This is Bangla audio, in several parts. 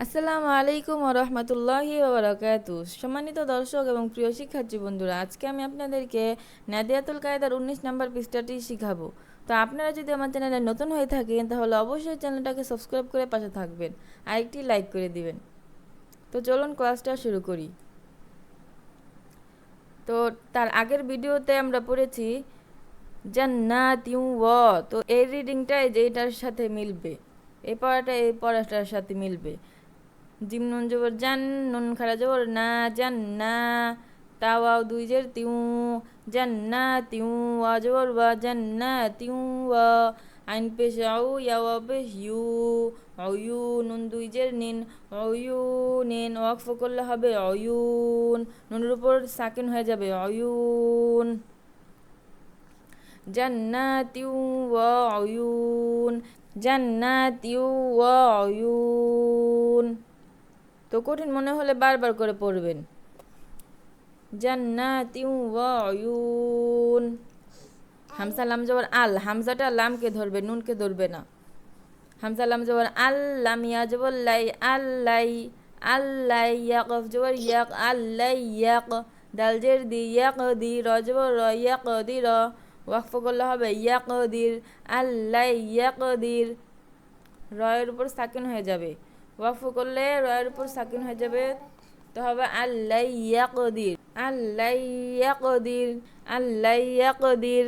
আসসালামু আলাইকুম ওয়া রাহমাতুল্লাহি ওয়া বারাকাতুহু। সম্মানিত দর্শক এবং প্রিয় শিক্ষার্থী বন্ধুরা, আজকে আমি আপনাদেরকে নাদিয়াতুল কায়দার 19 নম্বর পৃষ্ঠাটি শিখাবো। তো আপনারা যদি আমার চ্যানেলে নতুন হয়ে থাকেন তাহলে অবশ্যই চ্যানেলটাকে সাবস্ক্রাইব করে পাশে থাকবেন আর একটি লাইক করে দিবেন। তো চলুন ক্লাসটা শুরু করি। তো তার আগের ভিডিওতে আমরা পড়েছি জান্নাতিউ ওয়া, তো এই রিডিংটাই যেটার সাথে মিলবে, এই পড়াটার সাথে মিলবে। জিম নুন জবর জান, নুন খাড়া জবর না, জান্না, তাওয়াও দুই জের তিউ, জান্নাতিউ, ওয়া জবর ওয়া, জান্নাতিউ ওয়া, আইন পেশ আউ, ইয়াওয়া পেশ ইউ, অয়ু, নুন দুই জের নিন, অয়ুনিন, ওয়াকফ করলে হবে অয়ুন, নুনের উপর সাকিন হয়ে যাবে অয়ুন, জান্নাতিউ ওয়া অয়ুন, জান্নাতিউ ওয়া অয়ুন। তো কঠিন মনে হলে বারবার করে পড়বেন। জান্নাতিউ ওয়া উয়ুন। হামজা লাম জবর আল, হামজাটা লামকে ধরবে, নুনকে ধরবে না। হামজা লাম জবর আল, লাম ইয়া জবর লাই, আল্লাই, আল্লাই, ইয়াক জবর ইয়াক, আল্লাই ইয়াক, দাল জের দি, ইয়াক দি, র জবর র, ইয়াক দি র, ওয়াকফ করলে হবে ইয়াক দির, আল্লাই ইয়াক দির, রয়ের উপর সাকিন হয়ে যাবে, ওয়াকফ করলে রয়ের উপর সাকিন হয়ে যাবে, তো হবে আল্লাই ইয়াকদির, আল্লাই ইয়াকদির, আল্লাই ইয়াকদির।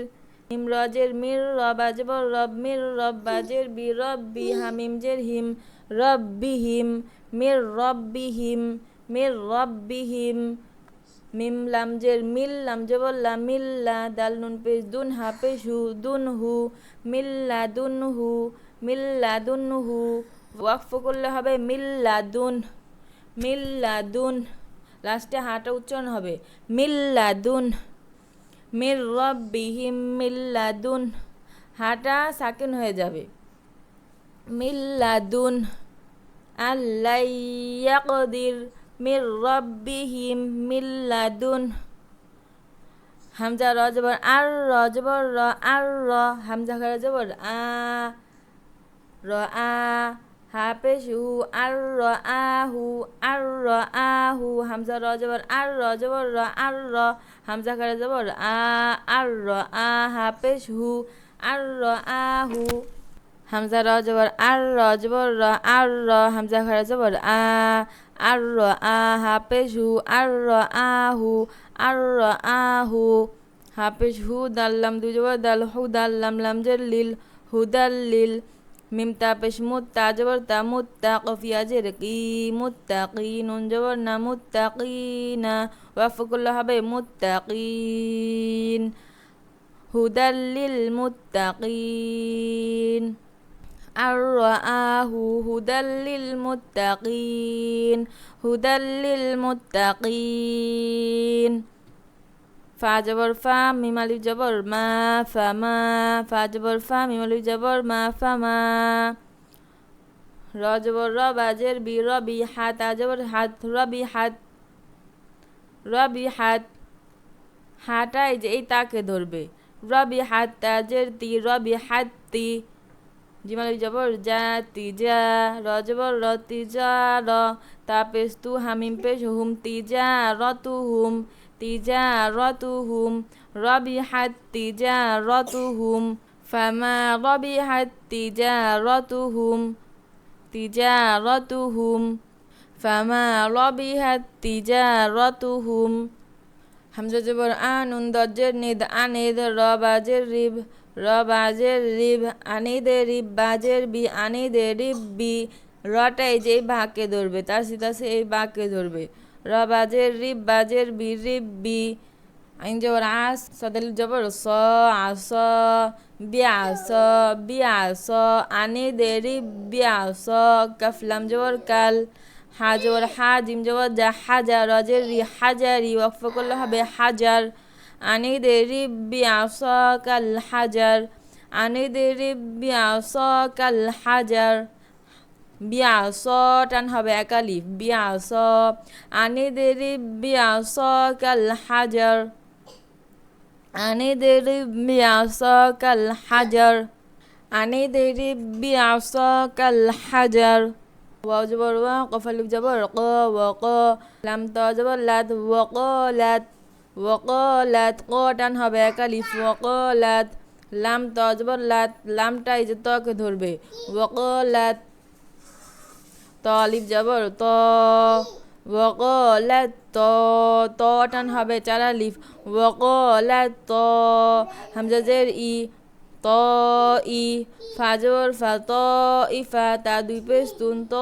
মিম রজের মির, রবা জবর রব, মির রব, বাজের বি, রব্বি, হামিম জের হিম, রব্বিহিম, মির রব্বিহিম, মির রব্বিহিম। মিম লাম জের মিল, লাম জবর লা, মিল্লা, দাল নুন পেশ দুন, হা পেশ হু, দুনহু, মিল্লা দুনহু, মিল্লা দুনহু, ওয়াকফ করলে হবে মিল্লাদুন, মিল্লাদুন, লাস্টে হাটা উচ্চারণ হবে মিল্লাদুন, মির রব্বিহিম মিল্লাদুন, হাটা সাকিন হয়ে যাবে মিল্লাদুন, আল্লাই ইয়াকদির, মির রব্বিহিম মিল্লাদুন। হামজা র জবর আর, র জবর র, আর র, হামজা খারা জবর আ, র আ, হা পেশ হু, আর র আহু, আর র আহু, হামজা র জবর আর, র জবর র, আর র, হামজা খারা জবর আ, আর র আ, হা পেশ হু, আর র আহু, হামজা র জবর আর, র জবর র, আর র, হামজা খারা জবর আ, আর র আ, হা পেশ হু, আর র আহু, আর র আহু, হা পেশ হু, দাল লাম দুই জবর দাল, হু দাল লাম, লাম জের লিল, হুদাল্লিল, মিম তা পেশ মুত্তা জবর তা, মুত্তা, কফিয়া জের কি, মুত্তাকি, নুন জবর না, মুত্তাকিনা, ওয়াকফ করলে হবে মুত্তাকিন, হুদাল্লিল মুত্তাকিন, আর রাআহু হুদাল্লিল মুত্তাকিন, হুদাল্লিল মুত্তাকিন। ফা জবর ফা, মিম আলিফ জবর মা, ফামা, ফা জবর ফা, মিম আলিফ জবর মা, ফামা। র জবর র, বাজের বি, রবি হাত, আ জবর হাত, রবি হাত, রবি হাত, হাটাই যে এই তাকে ধরবে, রবি হাত, তাজের তি, রবি হাত্তি, জিমাল জবর যা, তি যা, র জবর র, তি যা র, তা পেশ তু, হামিম পেশ হুম, তি যা রতু হুম, তি যা রতু হুম, রবি হাত তি যা রতু হুম, ফামা রবি হাত তি যা রতু হুম, তি যা রতু হুম, ফামা রবি হাত তি যা রতু হুম। হামজা জবর আ, নুন দজ্জের নিদ, আনিদ, র বাজের রিব, র বাজের রিব, আনিদে রিব, বাজের বি, আনিদে রিব বি, রটাই যে বাঁকে ধরবে, তার সিতাসে এই বাঁকে ধরবে, র বাজের রিব, বাজের বি, রিব বি। আইন জবর আস, সদাল জবর স, আস, বিয়াস, বিয়াস, আনিদে রিব বিয়াস, কাফলাম জবর কাল, হা জবর হা, জিম জবর যা, হাজার, রজের রি, হাজারি, ওয়াকফ করলে হবে হাজার, আনিদে রিব্বি আসাকাল হাজার, আনিদে রিব্বি আসাকাল হাজার, বিয়াস টান হবে একালিফ, বিয়াস, আনিদে রিব্বি আসাকাল হাজার, আনিদে রিব্বি আসাকাল হাজার, আনিদে রিব্বি আসাকাল হাজার। ওয়াও জবর ওয়া কফ আলিফ জবর ক ওয়া ক লাম ত জবর লাত ওয়া ক লাত ওয়া ক লাত ক টান হবে এক আলিফ ওয়া ক লাত লাম ত জবর লাত লামটা এই যে তকে ধরবে ওয়া ক লাত ত আলিফ জবর ত ওয়া ক লাত ত ত টান হবে চার আলিফ ওয়া ক লাত ত হামজা জের ই ত ই ফা জবর ফা ত ইফা তা দুই পেশ তুন ত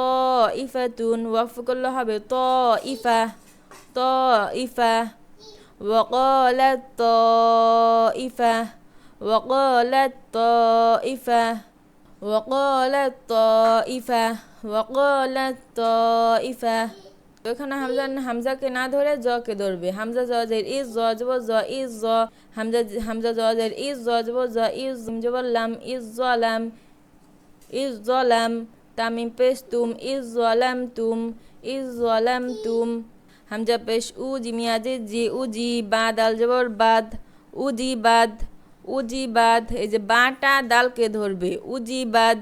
ইফা তুন ওয়াকফ করলে হবে ত ইফা ত ইফা ওয়াকালাত ত ইফা ওয়াকালাত ত ইফা ওয়াকালাত ত ইফা ওয়াকালাত ত ইফা। এখানে হামজাকে না ধরে জকে ধরবে হামজা জজের ইজ জ জবর জ ইজ জ হামজা জজের ইজ জ জবর জ ইজ জবর লাম ইজ জলাম ইজ জলাম তামিম পেশ তুম ইজ জলাম তুম ইজ জলাম তুম হামজা পেশ উ জিমিয়াজে জি উজি বাদ আল জবর বাদ উজি বাদ উজি বাদ এই যে বাটা দালকে ধরবে উজি বাদ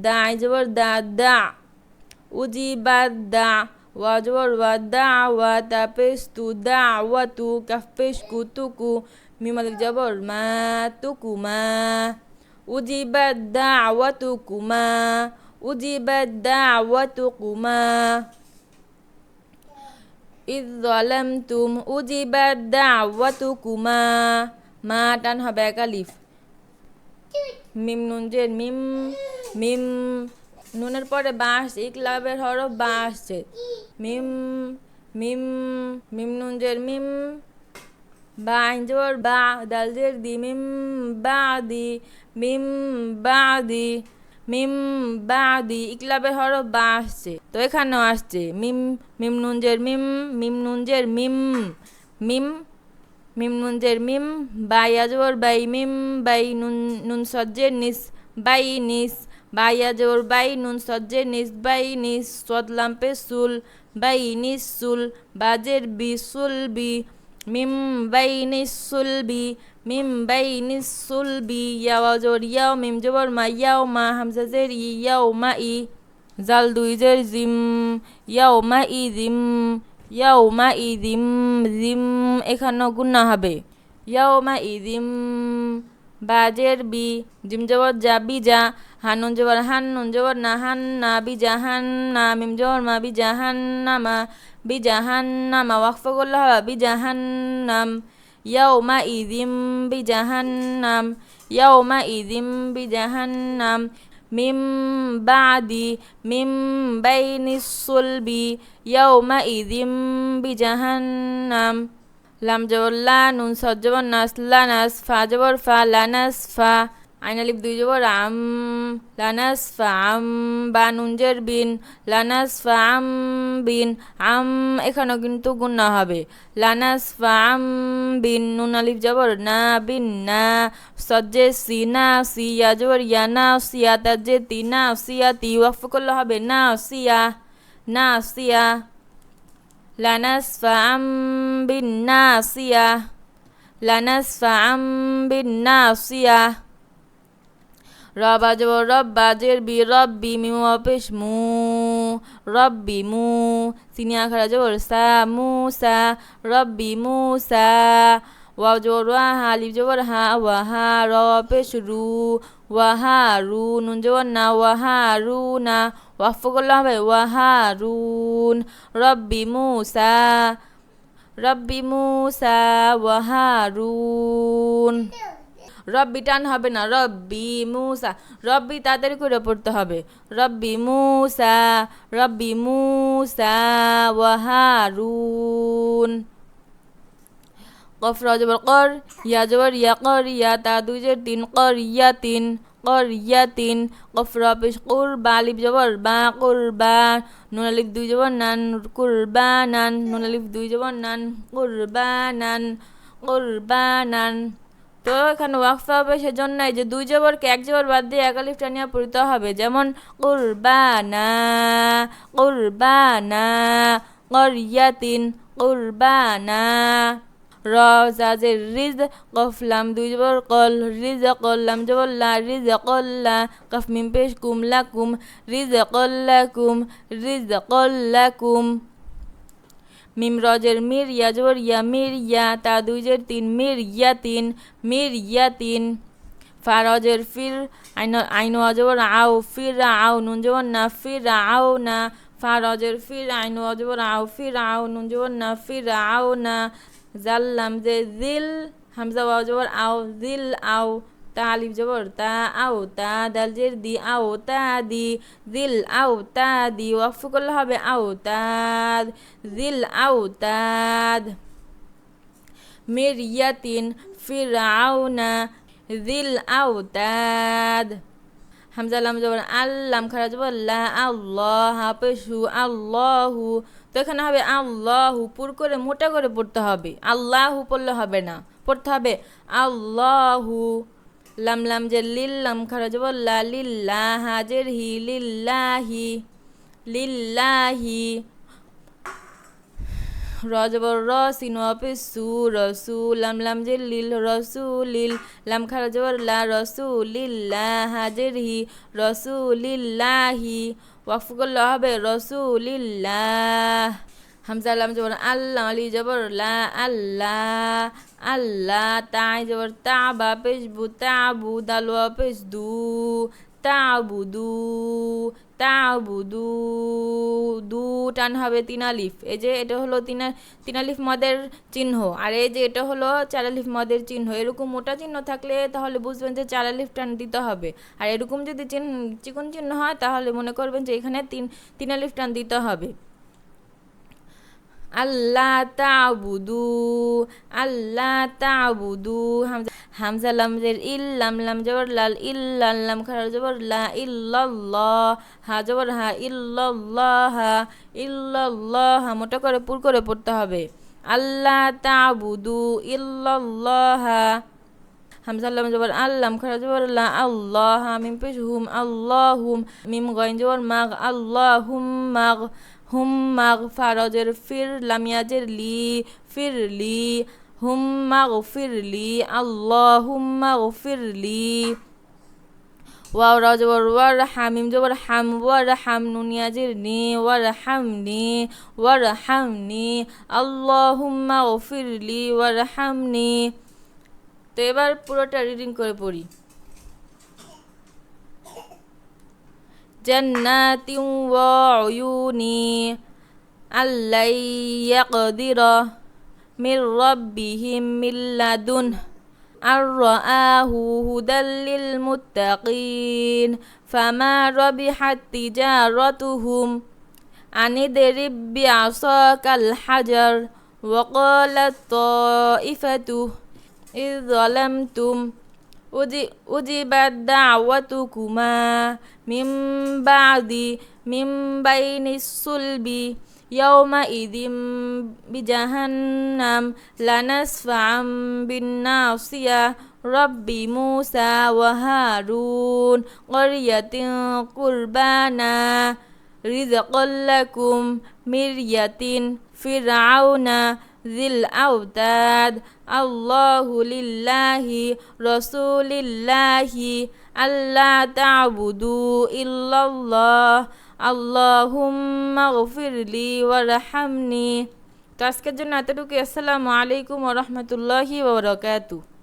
দা জবর দা দা উজি বাদ দা ওয়া জবর ওয়া দা ওয়া তা পেশ তু দা ওয়া তু কাফ পেশ কু তুকু মিম আলিফ জবর মা তুকু মা উজিবাদ দাওয়াতুকুমা উজিবাদ দাওয়াতুকুমা ইয যালামতুম উজিবাদ দাওয়াতুকুমা মা টান হবে এক আলিফ মিম নুন জের মিম মিম নুনের পরে বা আসছে ইকলাবের হরফ বা আসছে মিম মিম মিম নুন জের মিম বা আইন জবর বা দাল জের দি মিম বাদি মিম বাদি মিম বাদি ইকলাবের হরফ বা আসছে তো এখানেও আসছে মিম মিম নুন জের মিম মিম নুন জের মিম মিম মিম নুন জের মিম বাই আজবর বাই মিম বাই নুন নুন সজ্জের নিস বাই নিস বাই আজবর বাই নুন সজ্জের নিস বাই নিস সদলাম পে সুল বাই নিস সুল বাজের বি সুল বি মিম বাই নিস সুল বি মিম বাই নিস সুল বি ইয়াও আজবর ইয়াও মিম জবর মা ইয়াও মা হামজা জের ইয়াও মা ই জাল দুই জের জিম ইয়াও মা ই জিম ইয়াও মা ই জিম জিম এখানেও গুণা হবে ইয়াও মা ই জিম বাজের বি জিম জবর যা বি যা হানুন জবর হান নুন জবর না হান না বি জাহান না মিম জবর মা বি জাহান নামা বি জাহান নামা ওয়াকফ করলে হবে বি জাহান নাম ইয়াও মা ই জিম বি জাহান নাম ইয়াও মা ই জিম বি জাহান নাম মিম বাদি মিম বাইনিস সুলবি ইয়াউমা ইযিম বিজাহান্নাম লাম জবর লা নুন সদ জবর নাস লানাস ফা জবর ফা লানাস ফা আইন আলিফ দুই জবর আম লানাস ফা আম বা নুন জের বিন লানাস ফা আম বিন আম এখানেও কিন্তু গুণা হবে লানাস ফা আম বিন নুন আলিফ জবর না বিন না সজ্জে সি না সিয়া জবর ইয়া না সিয়া তাজে তি না সিয়া তি ওয়াকফ করলে হবে না সিয়া না সিয়া লানাস ফা আম বিন না সিয়া লানাস ফা আম বিন না সিয়া রবা জবর রব্বা জের বি রব্বি মিম পেশ মু রব্বি মু সিনিয়া খারা জবর সা মুসা রব্বি মুসা ওয়াও জবর ওয়া হা আলিফ জবর হা ওয়া হা র পেশ রু ওয়া হা রু নুন জবর না ওয়া হা রু না ওয়াকফ করলে হবে ওয়া হা রুন রব্বি মুসা রব্বি মুসা ওয়া হা রুন রব্বি টান হবে না রব্বি মুসা রব্বি তাড়াতাড়ি করে পড়তে হবে রব্বি মুসা ওয়া হারুন কফ র জবর কর ইয়া জবর ইয়া কর ইয়া তা দুই জের তিন কর ইয়া তিন কফ র পেশ কুর বা আলিফ জবর বা কুরবান নুন আলিফ দুই জবর নান কুরবানান নুন আলিফ দুই জবর নান কুরবানান তো এখানে ওয়াকফ হবে সেজন্য এই যে দুই জবরকে এক জবর বাদ দিয়ে এক আলিফ টানিয়া পড়তে হবে যেমন কুরবানা করিয়াতিন কুরবানা র জাজের রিজ কফ লাম দুই জবর কল রিজ কল লাম জবর লা রিজ কল্লা কফ মিম পেশ কুম লাকুম রিজ কল্লাকুম রিজ কল্লাকুম মিম রজের মির ইয়া জবর ইয়া মির ইয়া তা দুই জের তিন মির ইয়া তিন ফা রজের ফির আইন অজবর আও ফির আও নুন জবর না ফির আও না ফা রজের ফির আইন অজবর আও ফির আও নুন জবর না ফির আও না জাল্লাম যে জিল হামজা ওয়াও জবর আও জিল আও তা আলিফ জবর তা আও তা দাল জের দি আও তা দি জিল আও তা দি ওয়াকফ করলে হবে আও তাদ জিল আও তাদ মিরিয়াতিন ফিরআউনা জিল আও তাদ হামজা লাম জবর আল্লাম খারা জবর লা আল্লাহ হাফেশু আল্লাহু তো এখানে হবে আল্লাহু পুর করে মোটা করে পড়তে হবে আল্লাহু পড়লে হবে না পড়তে হবে আল্লাহু লাম লাম যে লিল্লাম খারা জবর লা লিল্লাহ হাজের হি লিল্লাহি লিল্লাহি রজবর র সিন ওয়াফিস সু রসুল লাম লাম যে লিল রসুলিল লাম খারা জবর লা রসুলিল্লাহ হাজের হি রসুলিল্লাহি ওয়াকফ করলে হবে রসুলিল্লাহ হামজা লাম জবর আল্লাহ আলি জবর লা আল্লাহ আল্লাহ তাই জবর তাবা পেশবু তাবু দাল ওয়াফিস দু তাবুদু তাবুদু দু টান হবে তিন আলিফ এই যে এটা হলো তিন আলিফ মদের চিহ্ন আর এই যে এটা হলো চার আলিফ মদের চিহ্ন এরকম মোটা চিহ্ন থাকলে তাহলে বুঝবেন যে চার আলিফ টান দিতে হবে আর এরকম যদি চিকন চিহ্ন হয় তাহলে মনে করবেন যে এখানে তিন আলিফ টান দিতে হবে আল্লাহ তাবুদু হামজা লাম জের ইল্লাম লাম জবর লাল ইল্লাল্লাম খারা জবর লা ইল্লাল্লাহ হা জবর হা ইল্লাল্লাহ মোটা করে পুর করে পড়তে হবে আল্লাহ তাবুদু ইল্লাল্লাহ হামজা লাম জবর আল্লাম খারা জবর লা আল্লাহ মিম পেশ হুম আল্লাহুম মিম গইন জবর মাগ আল্লাহুম মাগ হুম মাগ ফারজের ফির লামিয়াজের লি ফিরলি হুম্মা গফিরলি আল্লাহুম্মা গফিরলি ওয়াও রা জবর ওয়ার হামিম জবর হাম ওয়ার হাম নুনিয়াজের নি ওয়ার হামনি আল্লাহুম্মা গফিরলি ওয়ার হামনি তো এবার পুরোটা রিডিং করে পড়ি জান্নাতিন ওয়া উয়ুনি আল্লাই ইয়াকদিরা মির রাব্বিহিম মিল্লাদুন আর-রাআহু হুদাল লিল মুত্তাকিন ফামা রাবিহাত তিজারাতুহুম আনিদরিব বিআসাকাল হাজার ওয়া ক্বালাত তাইফাতু ইয যালামতুম উজিবাদ দাওয়াতুকুমা মিম বাইনিস সুলবি ইয়াউমা ইদিম বিজাহান্নাম লানাসফা'আম বিন্নাসিয়া রব্বি মুসা ওয়া হারুন ক্বরিয়াতিন কুরবানা রিজকাল লাকুম মিরয়াতিন ফিরআউনা জিল আওতাদ আল্লাহু লিল্লাহি রাসূলিল্লাহি আল্লা তা'বুদু ইল্লাল্লাহ আল্লাহুম্মা গফিরলি ওয়ারহামনি তো আজকের জন্য এতটুকু আসসালামু আলাইকুম ওয়া রাহমাতুল্লাহি ওয়া বারাকাতুহু।